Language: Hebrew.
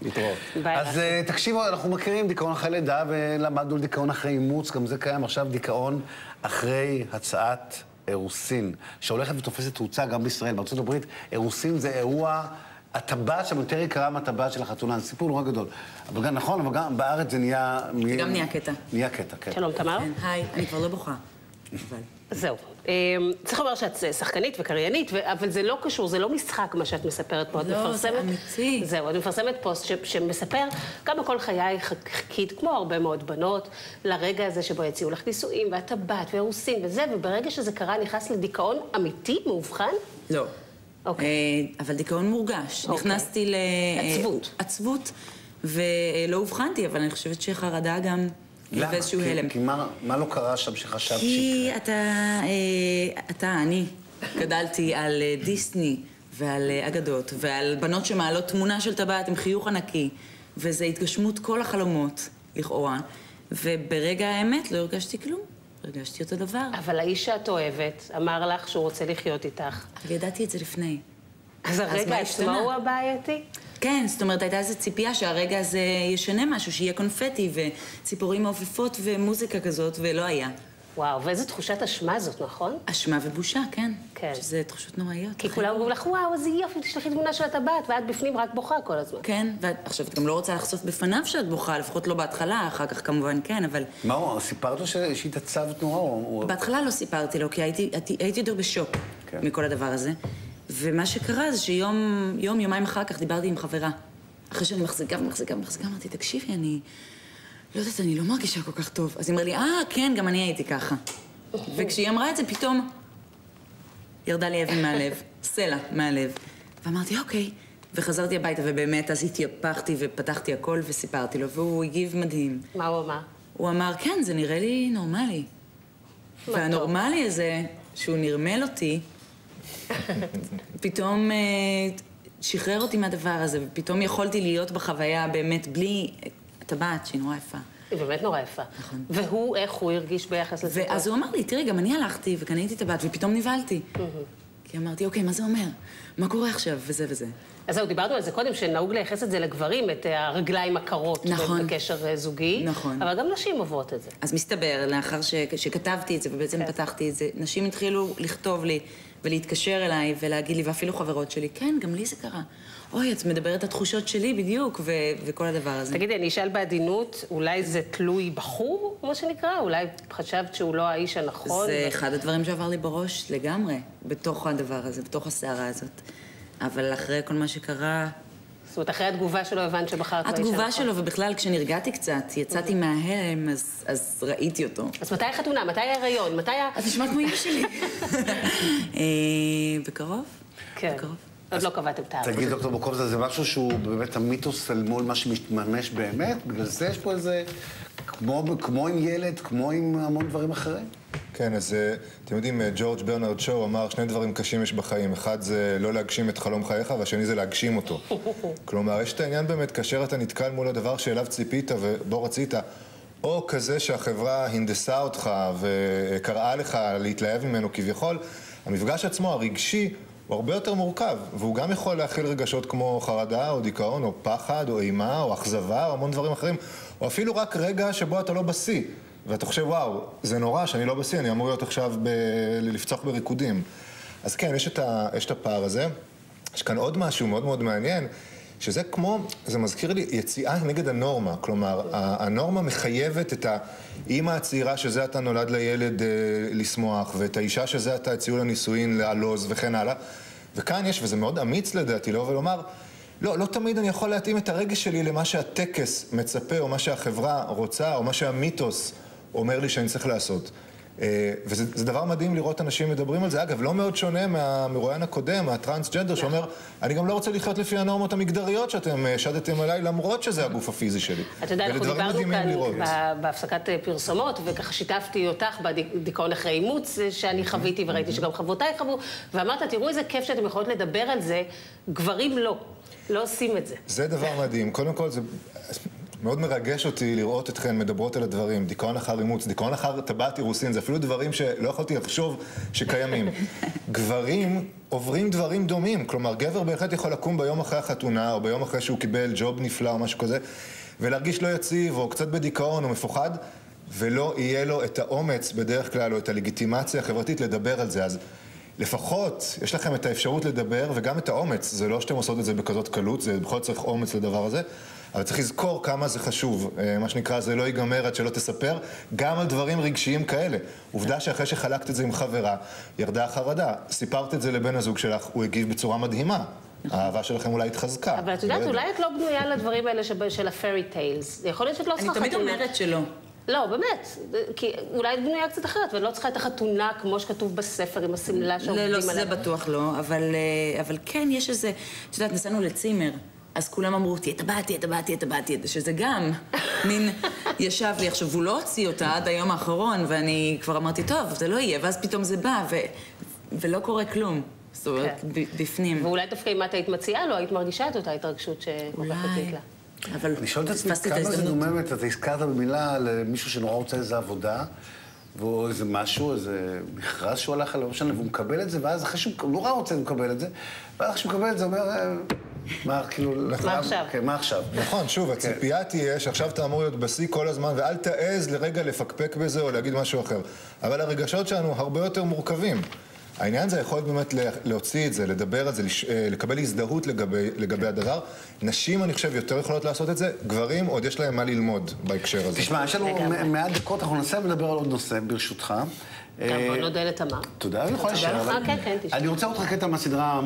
להתראות. אז תקשיבו, אנחנו מכירים דיכאון אחרי לידה ולמדנו על דיכאון אחרי אימוץ, גם זה קיים עכשיו דיכאון אחרי הצעת אירוסין, שהולכת ותופסת תאוצה גם בישראל. בארצות הברית, אירוסין זה אירוע, הטבעת שם יותר יקרה מהטבעת של החתונה, זה סיפור נורא גדול. אבל גם נכון, אבל גם בארץ זה נהיה... זה גם נהיה קטע. נהיה קטע, כן. שלום, תמר. היי, אני כבר לא בוכה. זהו. צריך לומר שאת שחקנית וקריינית, אבל זה לא קשור, זה לא משחק מה שאת מספרת פה. לא, זה אמיתי. זהו, את מפרסמת פוסט שמספר כמה כל חיי חיכית, כמו הרבה מאוד בנות, לרגע הזה שבו יציעו לך נישואים, והטבעת, ואירוסין וזה, וברגע שזה קרה נכנס לדיכאון אמיתי, מאובחן? לא. אוקיי. אבל דיכאון מורגש. נכנסתי לעצבות. עצבות, ולא אובחנתי, אבל אני חושבת שחרדה גם... למה? כי מה לא קרה שם שחשבת כי אני גדלתי על דיסני ועל אגדות ועל בנות שמעלות תמונה של טבעת עם חיוך ענקי, וזה התגשמות כל החלומות, לכאורה, וברגע האמת לא הרגשתי כלום, הרגשתי אותו דבר. אבל האיש שאת אוהבת אמר לך שהוא רוצה לחיות איתך. אבל ידעתי את זה לפני. אז הרגע עצמו הוא הבעייתי? כן, זאת אומרת, הייתה איזו ציפייה שהרגע הזה ישנה משהו, שיהיה קונפטי וציפורים מעופפות ומוזיקה כזאת, ולא היה. וואו, ואיזו תחושת אשמה זאת, נכון? אשמה ובושה, כן. כן. שזה תחושות נוראיות. כי כולם אומרים לך, וואו, איזה יופי, תשלחי תמונה של הטבעת, ואת בפנים רק בוכה כל הזמן. כן, ועכשיו את גם לא רוצה לחשוף בפניו שאת בוכה, לפחות לא בהתחלה, אחר כך כמובן כן, אבל... מה הוא, סיפרת לו שהתעצבת נורא? בהתחלה לא סיפרתי לו, כי הייתי יותר בשוק מכל הדבר הזה. ומה שקרה זה יומיים אחר כך דיברתי עם חברה. אחרי שאני מחזיקה, אמרתי, תקשיבי, אני לא יודעת, אני לא מרגישה כל כך טוב. אז היא אמרה לי, כן, גם אני הייתי ככה. וכשהיא אמרה את זה, פתאום ירדה לי אבן מהלב, סלע מהלב. ואמרתי, אוקיי. וחזרתי הביתה, ובאמת אז התייפחתי ופתחתי הכל וסיפרתי לו, והוא הגיב מדהים. מה הוא אמר? הוא אמר, כן, זה נראה לי נורמלי. והנורמלי הזה, שהוא נרמל אותי, פתאום שחרר אותי מהדבר הזה, ופתאום יכולתי להיות בחוויה באמת בלי הטבעת שהיא נורא יפה. היא באמת נורא יפה. נכון. והוא, איך הוא הרגיש ביחס לזה? ואז הוא אמר לי, תראי, גם אני הלכתי וקניתי טבעת, ופתאום נבהלתי. כי אמרתי, אוקיי, מה זה אומר? מה קורה עכשיו? וזה וזה. אז זהו, דיברנו על זה קודם, שנהוג לייחס את זה לגברים, את הרגליים הקרות בקשר זוגי. נכון. אבל גם נשים עוברות את זה. אז מסתבר, לאחר שכתבתי את זה ובעצם פתחתי את זה, נשים התחילו לכתוב לי ולהתקשר אליי ולהגיד לי, ואפילו חברות שלי, כן, גם לי זה קרה. אוי, את מדברת את התחושות שלי בדיוק, וכל הדבר הזה. תגידי, אני אשאל בעדינות, אולי זה תלוי בחור, כמו שנקרא? אולי חשבת שהוא לא האיש הנכון? זה אחד הדברים שעבר לי בראש לגמרי, בתוך הדבר הזה, בתוך הסערה הזאת. אבל אחרי כל מה שקרה... זאת אומרת, אחרי התגובה שלו הבנת שבחרת לאיש הנכון. התגובה שלו, ובכלל, כשנרגעתי קצת, יצאתי מההלם, אז ראיתי אותו. אז מתי החתונה? מתי ההיריון? מתי ה... את נשמעת כמו אמא שלי. בקרוב? כן. בקרוב. עוד לא קבעתם תאריך. תגיד, דוקטור בוקובזה, זה משהו שהוא באמת המיתוס אל מול מה שמתממש באמת? בגלל זה יש פה איזה... כמו עם ילד, כמו עם המון דברים אחרים? כן, אז אתם יודעים, ג'ורג' ברנרד שו אמר שני דברים קשים יש בחיים. אחד זה לא להגשים את חלום חייך, והשני זה להגשים אותו. כלומר, יש את העניין באמת, כאשר אתה נתקל מול הדבר שאליו ציפית ובו רצית, או כזה שהחברה הנדסה אותך וקראה לך להתלהב ממנו כביכול, המפגש עצמו, הרגשי, הוא הרבה יותר מורכב, והוא גם יכול להכיל רגשות כמו חרדה או דיכאון או פחד או אימה או אכזבה או המון דברים אחרים, או אפילו רק רגע שבו אתה לא בשיא, ואתה חושב, וואו, זה נורא שאני לא בשיא, אני אמור להיות עכשיו לפצוח בריקודים. אז כן, יש את הפער הזה. יש כאן עוד משהו מאוד מאוד מעניין, שזה כמו, זה מזכיר לי, יציאה נגד הנורמה. כלומר, הנורמה מחייבת את האמא הצעירה שזה אתה נולד לילד לשמוח, ואת האישה שזה אתה הציעו לנישואין לעלוז וכן הלאה. וכאן יש, וזה מאוד אמיץ לדעתי, לא ולומר, לא תמיד אני יכול להתאים את הרגש שלי למה שהטקס מצפה, או מה שהחברה רוצה, או מה שהמיתוס אומר לי שאני צריך לעשות. וזה דבר מדהים לראות אנשים מדברים על זה. אגב, לא מאוד שונה מהמרואיין הקודם, הטרנסג'נדר, שאומר, אני גם לא רוצה לחיות לפי הנורמות המגדריות שאתם שדתם עליי, למרות שזה הגוף הפיזי שלי. אתה יודע, אנחנו דיברנו כאן בהפסקת פרסומות, וככה שיתפתי אותך בדיכאון אחרי אימוץ שאני חוויתי, וראיתי שגם חברותיי חוו, ואמרת, תראו איזה כיף שאתם יכולות לדבר על זה, גברים לא עושים את זה. זה דבר מדהים. קודם כל, מאוד מרגש אותי לראות אתכן מדברות על הדברים, דיכאון אחר אימוץ, דיכאון אחר טבעת אירוסין, זה אפילו דברים שלא יכולתי לחשוב שקיימים. גברים עוברים דברים דומים, כלומר, גבר בהחלט יכול לקום ביום אחרי החתונה, או ביום אחרי שהוא קיבל ג'וב נפלא או משהו כזה, ולהרגיש לא יציב, או קצת בדיכאון, או מפוחד, ולא יהיה לו את האומץ בדרך כלל, או את הלגיטימציה החברתית לדבר על זה. אז לפחות יש לכם את האפשרות לדבר, וגם את האומץ. זה לא שאתם עושות את זה בכזאת קלות, זה בכל זאת צריך אומץ לדבר הזה, אבל צריך לזכור כמה זה חשוב. מה שנקרא, זה לא ייגמר עד שלא תספר, גם על דברים רגשיים כאלה. עובדה שאחרי שחלקת את זה עם חברה, ירדה החרדה. סיפרת את זה לבן הזוג שלך, הוא הגיב בצורה מדהימה. האהבה שלכם אולי התחזקה. אבל את יודעת, אולי את לא בנויה לדברים האלה של הפרי טיילס. יכול להיות שאת לא צריכה... אני תמיד אומרת שלא. לא, באמת. כי אולי את בנויה קצת אחרת, ולא צריכה את החתונה כמו שכתוב בספר עם הסמלה שעובדים עליו. לא, זה בטוח לא, אבל כן יש איזה... את יודעת, נסענו לצימר, אז כולם אמרו, תהיה טבעת, שזה גם מין ישב לי. עכשיו, הוא לא הוציא אותה עד היום האחרון, ואני כבר אמרתי, טוב, זה לא יהיה, ואז פתאום זה בא, ולא קורה כלום. זאת אומרת, בפנים. ואולי דווקא אם את היית מציעה לו, היית מרגישה את אותה התרגשות שכל כך חכית לה. אבל אני שואלת את עצמי כמה זה דוממת, אתה הזכרת במילה למישהו שנורא רוצה איזו עבודה, והוא איזה משהו, איזה מכרז שהוא הלך עליו, והוא מקבל את זה, ואז אחרי שהוא נורא רוצה לקבל את זה, ואז אחרי שהוא מקבל את זה, הוא אומר, מה, כאילו... מה עכשיו? כן, מה עכשיו? נכון, שוב, הציפייה תהיה שעכשיו אתה אמור להיות בשיא כל הזמן, ואל תעז לרגע לפקפק בזה או להגיד משהו אחר. אבל הרגשות שלנו הרבה יותר מורכבים. העניין זה יכול באמת להוציא את זה, לדבר על זה, לקבל הזדהות לגבי הדבר. נשים, אני חושב, יותר יכולות לעשות את זה. גברים, עוד יש להם מה ללמוד בהקשר הזה. תשמע, יש לנו מעט דקות, אנחנו ננסה לדבר על עוד נושא, ברשותך. גם בוא נודה לתמר. תודה, אני יכול להישאר. כן, תשמע. אני רוצה עוד קטע מהסדרה